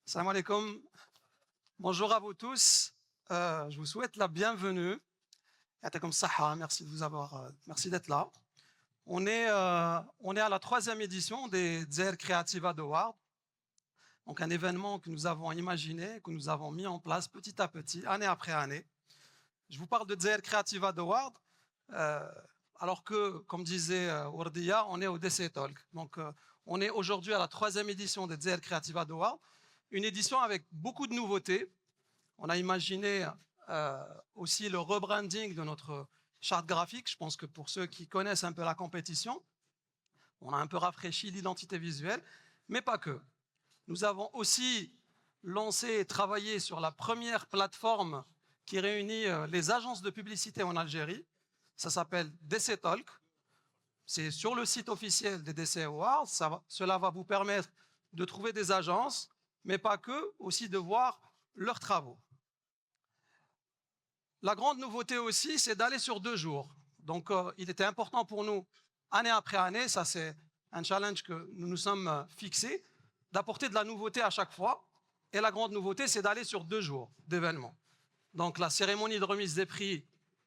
Salam alaikum. Bonjour à vous tous. Je vous souhaite la bienvenue. Yatakoum saha, merci de vous avoir, merci d'être là. On est à la 3e édition des Dzer Creative Awards. Donc un événement que nous avons imaginé, que nous avons mis en place petit à petit, année après année. Je vous parle de Dzer Creative Awards, alors que, comme disait Wardiya, on est au DC Talk. Donc on est aujourd'hui à la 3e édition des Dzer Creative Awards, une édition avec beaucoup de nouveautés. On a imaginé aussi le rebranding de notre charte graphique. Je pense que pour ceux qui connaissent un peu la compétition, on a un peu rafraîchi l'identité visuelle, mais pas que. Nous avons aussi lancé et travaillé sur la première plateforme qui réunit les agences de publicité en Algérie. Ça s'appelle DC Talk. C'est sur le site officiel des DC Awards. Cela va vous permettre de trouver des agences, mais pas que, aussi de voir leurs travaux. La grande nouveauté aussi, c'est d'aller sur 2 jours. Donc, il était important pour nous, année après année, ça c'est un challenge que nous nous sommes fixés, d'apporter de la nouveauté à chaque fois. Et la grande nouveauté, c'est d'aller sur 2 jours d'événements. Donc, la cérémonie de remise des prix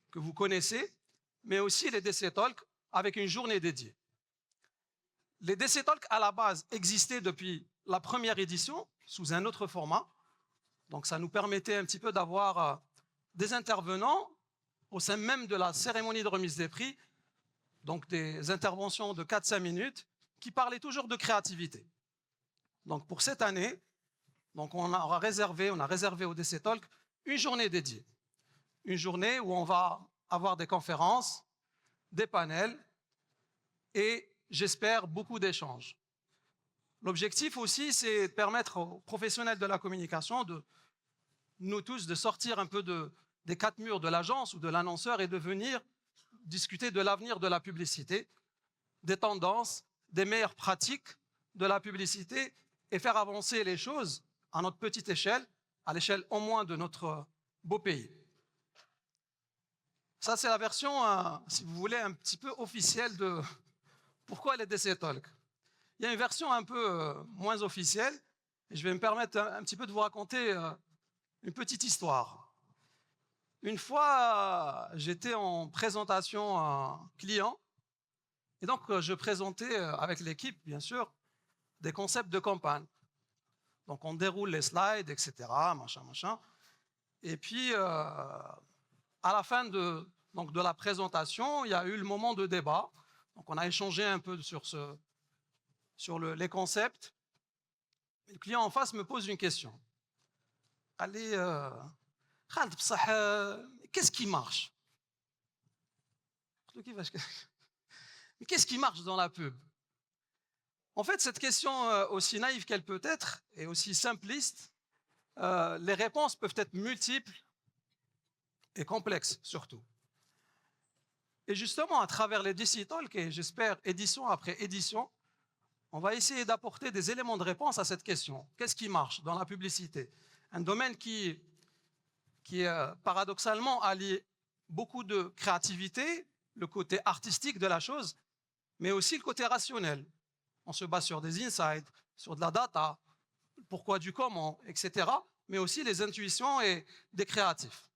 que vous connaissez, mais aussi les DC Talks avec une journée dédiée. Les DC Talks, à la base, existaient depuis la première édition, sous un autre format. Donc, ça nous permettait un petit peu d'avoir des intervenants au sein même de la cérémonie de remise des prix, donc des interventions de 4-5 minutes, qui parlaient toujours de créativité. Donc pour cette année, donc on a réservé au DC Talk une journée dédiée. Une journée où on va avoir des conférences, des panels et, j'espère, beaucoup d'échanges. L'objectif aussi, c'est de permettre aux professionnels de la communication, nous tous, de sortir un peu des 4 murs de l'agence ou de l'annonceur et de venir discuter de l'avenir de la publicité, des tendances, des meilleures pratiques de la publicité et faire avancer les choses à notre petite échelle, à l'échelle au moins de notre beau pays. Ça, c'est la version, si vous voulez, un petit peu officielle de pourquoi les DC Talks. Il y a une version un peu moins officielle, et je vais me permettre un petit peu de vous raconter une petite histoire. Une fois, j'étais en présentation client, et donc je présentais avec l'équipe, bien sûr, des concepts de campagne. Donc on déroule les slides, etc., machin. Et puis, à la fin de la présentation, il y a eu le moment de débat. Donc on a échangé un peu sur les concepts. Et le client en face me pose une question. Allez, Khaled, qu'est-ce qui marche? Mais qu'est-ce qui marche dans la pub? En fait, cette question, aussi naïve qu'elle peut être, et aussi simpliste, les réponses peuvent être multiples et complexes surtout. Et justement, à travers les DC Talks, et j'espère édition après édition, on va essayer d'apporter des éléments de réponse à cette question. Qu'est-ce qui marche dans la publicité? Un domaine qui paradoxalement allie beaucoup de créativité, le côté artistique de la chose, mais aussi le côté rationnel. On se base sur des insights, sur de la data, pourquoi du comment, etc., mais aussi les intuitions et des créatifs.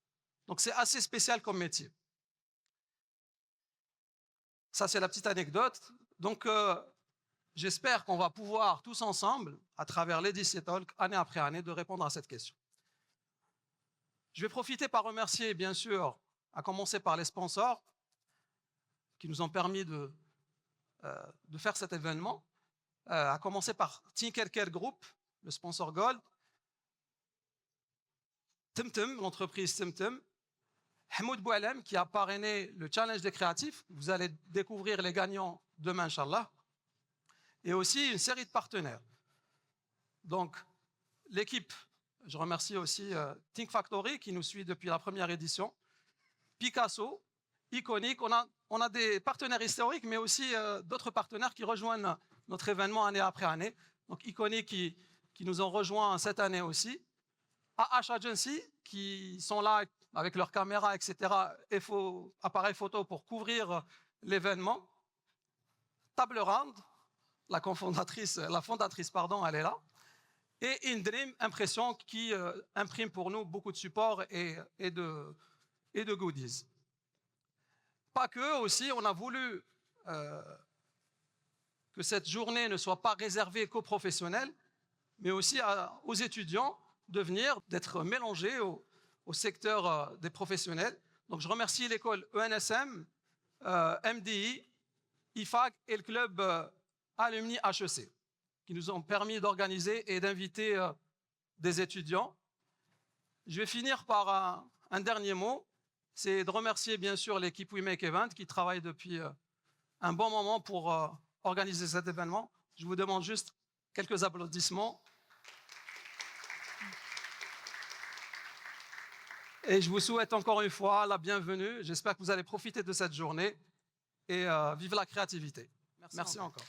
Donc c'est assez spécial comme métier. Ça, c'est la petite anecdote. Donc, j'espère qu'on va pouvoir tous ensemble, à travers les DC Talks, année après année, de répondre à cette question. Je vais profiter par remercier, bien sûr, à commencer par les sponsors qui nous ont permis de faire cet événement, à commencer par Tinkercare Group, le sponsor Gold, Temtem, l'entreprise Temtem, Hamoud Boualem qui a parrainé le challenge des créatifs. Vous allez découvrir les gagnants demain, Inch'Allah. Et aussi une série de partenaires. Donc, l'équipe, je remercie aussi Think Factory qui nous suit depuis la première édition, Picasso, Iconic. On a des partenaires historiques, mais aussi d'autres partenaires qui rejoignent notre événement année après année. Donc, Iconic qui nous ont rejoints cette année aussi. AH Agency qui sont là avec leurs caméras, etc., et appareils photo pour couvrir l'événement. Table Round, la fondatrice, pardon, elle est là. et InDream Impression qui imprime pour nous beaucoup de supports et de goodies. Pas que, aussi, on a voulu que cette journée ne soit pas réservée qu'aux professionnels, mais aussi aux étudiants de venir, d'être mélangés au secteur des professionnels. Donc je remercie l'école ENSM, MDI, IFAC et le club Alumni HEC, qui nous ont permis d'organiser et d'inviter des étudiants. Je vais finir par un dernier mot, c'est de remercier bien sûr l'équipe We Make Event qui travaille depuis un bon moment pour organiser cet événement. Je vous demande juste quelques applaudissements. Et je vous souhaite encore une fois la bienvenue. J'espère que vous allez profiter de cette journée et vive la créativité. Merci encore.